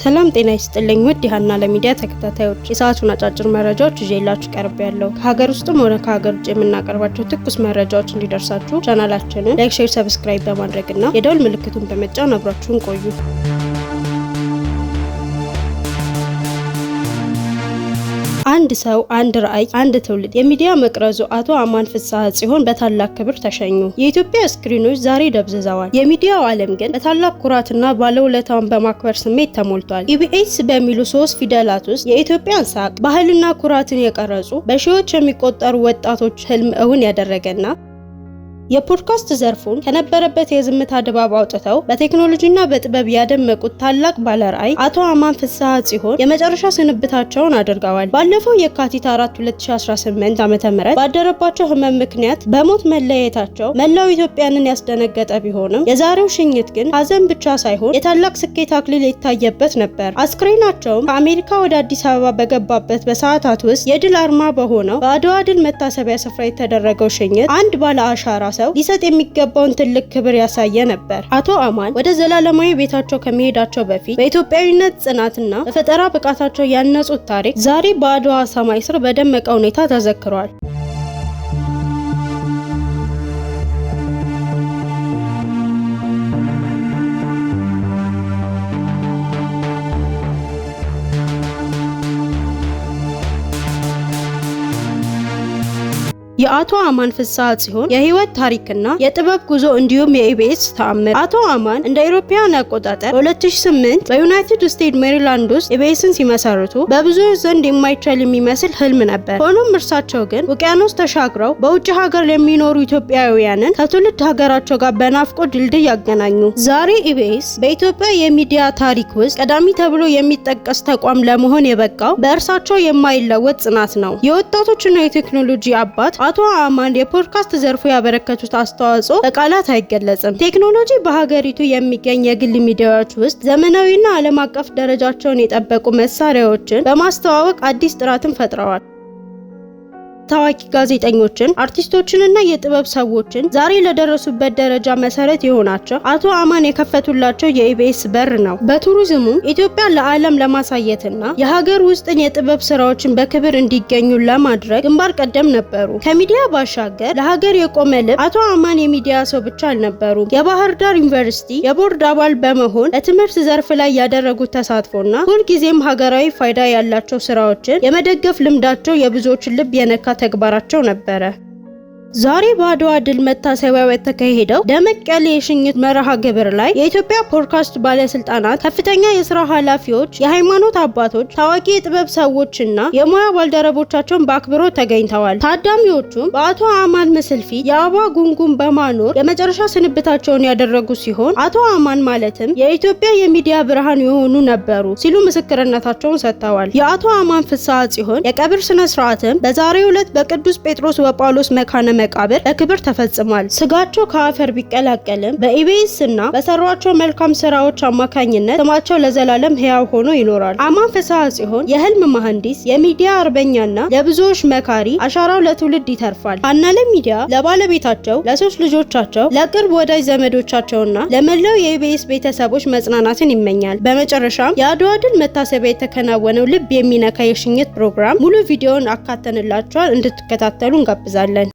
ሰላም ጤና ይስጥልኝ ውድ የሃና ለሚዲያ ተከታታዮች የሰዓቱን አጫጭር መረጃዎች ይዤላችሁ ቀርቤያለሁ። ከሀገር ውስጥም ሆነ ከሀገር ውጭ የምናቀርባቸው ትኩስ መረጃዎች እንዲደርሳችሁ ቻናላችንን ላይክ፣ ሼር፣ ሰብስክራይብ በማድረግና የደወል ምልክቱን በመጫን አብራችሁን ቆዩ። አንድ ሰው፣ አንድ ራዕይ፣ አንድ ትውልድ የሚዲያ መቅረዙ አቶ አማን ፍስሐ ጽዮን በታላቅ ክብር ተሸኙ። የኢትዮጵያ ስክሪኖች ዛሬ ደብዝዘዋል። የሚዲያው ዓለም ግን በታላቅ ኩራትና ባለውለታውን በማክበር ስሜት ተሞልቷል። ኢቢኤስ በሚሉ 3 ፊደላት ውስጥ የኢትዮጵያን ሳቅ፣ ባህልና ኩራትን የቀረጹ በሺዎች የሚቆጠሩ ወጣቶች ህልም እውን ያደረገና የፖድካስት ዘርፉን ከነበረበት የዝምታ ድባብ አውጥተው በቴክኖሎጂና በጥበብ ያደመቁት ታላቅ ባለራዕይ አቶ አማን ፍስሐ ጽዮን የመጨረሻ ስንብታቸውን አድርገዋል። ባለፈው የካቲት 4 2018 ዓ.ም ባደረባቸው ህመም ምክንያት በሞት መለየታቸው መላው ኢትዮጵያንን ያስደነገጠ ቢሆንም የዛሬው ሽኝት ግን ሀዘን ብቻ ሳይሆን የታላቅ ስኬት አክሊል የታየበት ነበር። አስክሬናቸውም ከአሜሪካ ወደ አዲስ አበባ በገባበት በሰዓታት ውስጥ የድል አርማ በሆነው በአድዋ ድል መታሰቢያ ስፍራ የተደረገው ሽኝት አንድ ባለ አሻራ ሰው ሊሰጥ የሚገባውን ትልቅ ክብር ያሳየ ነበር። አቶ አማን ወደ ዘላለማዊ ቤታቸው ከመሄዳቸው በፊት በኢትዮጵያዊነት ጽናትና በፈጠራ ብቃታቸው ያነጹት ታሪክ ዛሬ በአድዋ ሰማይ ስር በደመቀ ሁኔታ ተዘክሯል። የአቶ አማን ፍስሐ ጽዮን የህይወት ታሪክና የጥበብ ጉዞ እንዲሁም የኢቢኤስ ተአምር። አቶ አማን እንደ አውሮፓውያን አቆጣጠር በ2008 በዩናይትድ ስቴትስ ሜሪላንድ ውስጥ ኢቢኤስን ሲመሰርቱ በብዙዎች ዘንድ የማይቻል የሚመስል ህልም ነበር። ሆኖም እርሳቸው ግን ውቅያኖስ ተሻግረው በውጭ ሀገር የሚኖሩ ኢትዮጵያውያንን ከትውልድ ሀገራቸው ጋር በናፍቆት ድልድይ ያገናኙ። ዛሬ ኢቢኤስ በኢትዮጵያ የሚዲያ ታሪክ ውስጥ ቀዳሚ ተብሎ የሚጠቀስ ተቋም ለመሆን የበቃው በእርሳቸው የማይለወጥ ጽናት ነው። የወጣቶችና የቴክኖሎጂ አባት አቶ አማን የፖድካስት ዘርፉ ያበረከቱት አስተዋጽኦ በቃላት አይገለጽም። ቴክኖሎጂ በሀገሪቱ የሚገኝ የግል ሚዲያዎች ውስጥ ዘመናዊና ዓለም አቀፍ ደረጃቸውን የጠበቁ መሳሪያዎችን በማስተዋወቅ አዲስ ጥራትን ፈጥረዋል። ታዋቂ ጋዜጠኞችን፣ አርቲስቶችንና የጥበብ ሰዎችን ዛሬ ለደረሱበት ደረጃ መሰረት የሆናቸው አቶ አማን የከፈቱላቸው የኢቢኤስ በር ነው። በቱሪዝሙ ኢትዮጵያ ለዓለም ለማሳየትና የሀገር ውስጥን የጥበብ ስራዎችን በክብር እንዲገኙ ለማድረግ ግንባር ቀደም ነበሩ። ከሚዲያ ባሻገር ለሀገር የቆመ ልብ አቶ አማን የሚዲያ ሰው ብቻ አልነበሩም። የባህር ዳር ዩኒቨርሲቲ የቦርድ አባል በመሆን በትምህርት ዘርፍ ላይ ያደረጉት ተሳትፎና ሁልጊዜም ሀገራዊ ፋይዳ ያላቸው ስራዎችን የመደገፍ ልምዳቸው የብዙዎችን ልብ የነካ ተግባራቸው ነበረ። ዛሬ በአድዋ ድል መታሰቢያው የተካሄደው ደመቅ ያለ የሽኝት መርሃ ግብር ላይ የኢትዮጵያ ፖድካስት ባለስልጣናት፣ ከፍተኛ የስራ ኃላፊዎች፣ የሃይማኖት አባቶች፣ ታዋቂ የጥበብ ሰዎችና የሙያ ባልደረቦቻቸውን በአክብሮት ተገኝተዋል። ታዳሚዎቹም በአቶ አማን ምስል ፊት የአበባ ጉንጉን በማኖር የመጨረሻ ስንብታቸውን ያደረጉ ሲሆን አቶ አማን ማለትም የኢትዮጵያ የሚዲያ ብርሃን የሆኑ ነበሩ ሲሉ ምስክርነታቸውን ሰጥተዋል። የአቶ አማን ፍስሐ ጽዮን የቀብር ስነ ስርዓትም በዛሬው ዕለት በቅዱስ ጴጥሮስ ወጳውሎስ መካነ መቃብር በክብር ተፈጽሟል። ስጋቸው ከአፈር ቢቀላቀልም በኢቢኤስ እና በሰሯቸው መልካም ስራዎች አማካኝነት ስማቸው ለዘላለም ህያው ሆኖ ይኖራል። አማን ፍስሐ ጽዮን የህልም መሐንዲስ፣ የሚዲያ አርበኛና ለብዙዎች መካሪ፣ አሻራው ለትውልድ ይተርፋል። ሃና ለሚዲያ ለባለቤታቸው፣ ለሶስት ልጆቻቸው፣ ለቅርብ ወዳጅ ዘመዶቻቸውና ለመላው የኢቢኤስ ቤተሰቦች መጽናናትን ይመኛል። በመጨረሻም የአድዋ ድል መታሰቢያ የተከናወነው ልብ የሚነካ የሽኝት ፕሮግራም ሙሉ ቪዲዮውን አካተንላችኋል። እንድትከታተሉ እንጋብዛለን።